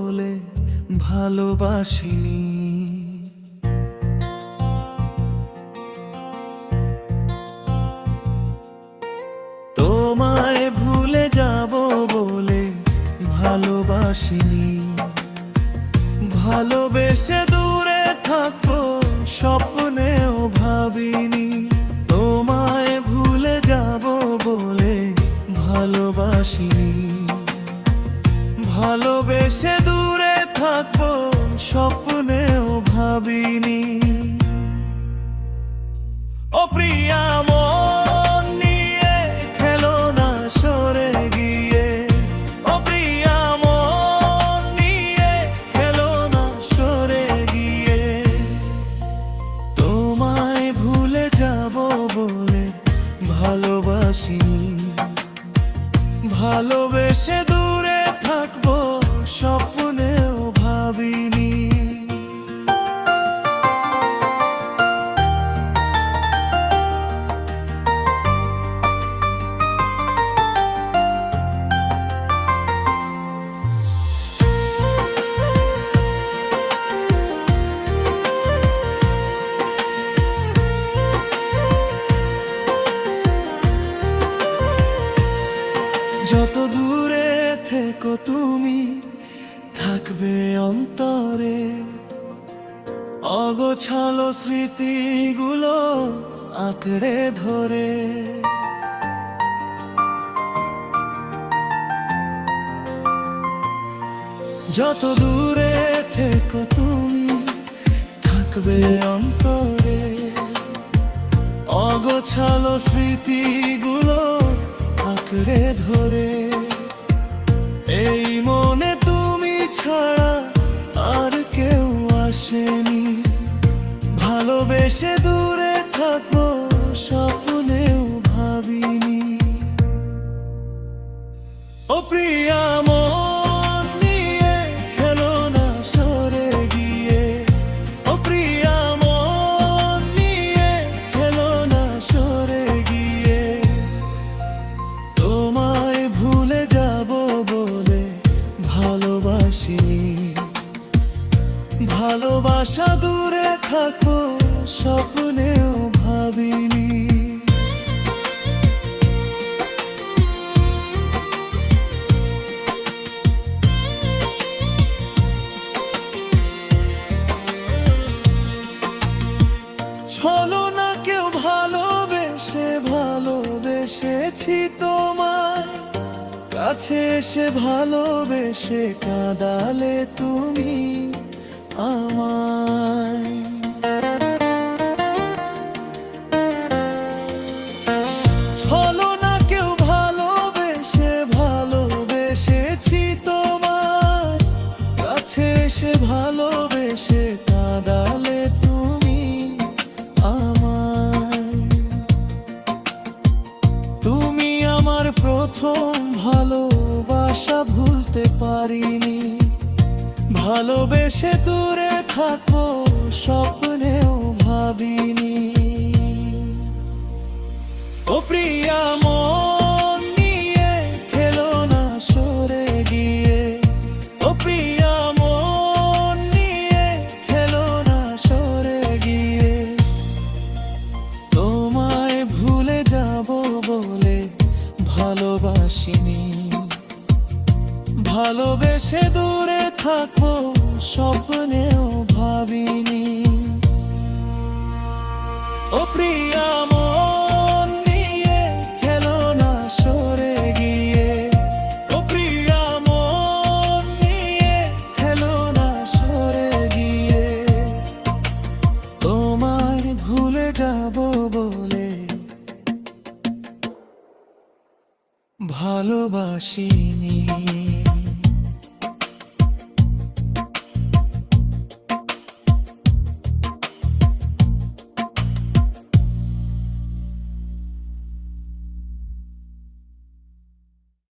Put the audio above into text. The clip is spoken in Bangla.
বলে ভালোবাসিনি। তোমায় ভুলে যাব বলে ভালোবাসিনি। ভালোবেসে দূরে থাকবো স্বপ্নেও ভাবিনি। তোমায় ভুলে যাব বলে ভালোবাসিনি। ভালোবেসে দূরে থাকবো স্বপ্নেও ভাবিনি। ও প্রিয়া মন নিয়ে খেলো না সরে গিয়ে। ও প্রিয়া মন নিয়ে খেলো না সরে গিয়ে। তোমায় ভুলে যাব বলে ভালোবাসিনি। ভালোবেসে দূরে থাকবো স্বপ্নেও ভাবিনি। যত দূরে থেকো তুমি থাকবে অন্তরে। অগোছালো স্মৃতিগুলো আঁকড়ে ধরে। যত দূরে থেকো তুমি থাকবে অন্তরে। অগোছালো স্মৃতিগুলো আঁকড়ে ধরে। এই মনে তুমি ছাড়া আর কেউ আসেনি। ভালোবেসে দূরে থাকবো স্বপ্নেও ভাবিনি। ও প্রিয়া মন নিয়ে খেলো না সরে গিয়ে। ও প্রিয়া মন নিয়ে খেলো না সরে গিয়ে। তোমায় ভুলে যাব বলে ভালোবাসিনি। ভালোবাসা দূরে থাকো স্বপ্নেও ভাবিনি। ছলনাকেও ভালোবেসে ভালোবেসেছি তোমায়। কাছে এসে ভালোবেসে কাঁদালে তুমি আমায়। ছলনাকেও ভালোবেসে ভালোবেসেছি তোমায়। কাছে এসে ভালোবেসে কাঁদালে তুমি আমায়। তুমি আমার প্রথম ভালোবাসা ভুলতে পারিনি। ভালোবেসে দূরে থাকো স্বপ্নেও ভাবিনি। ও প্রিয়া মন নিয়ে খেলো না সরে গিয়ে। ও প্রিয়া মন নিয়ে খেলো না সরে গিয়ে। তোমায় ভুলে যাব বলে ভালোবাসিনি। ভালোবেসে দূরে থাকবো স্বপ্নেও ভাবিনি। ও প্রিয়া মন নিয়ে খেলো না সরে গিয়ে। ও প্রিয়া মন নিয়ে খেলো না সরে গিয়ে। তোমায় ভুলে যাব বলে ভালোবাসিনি।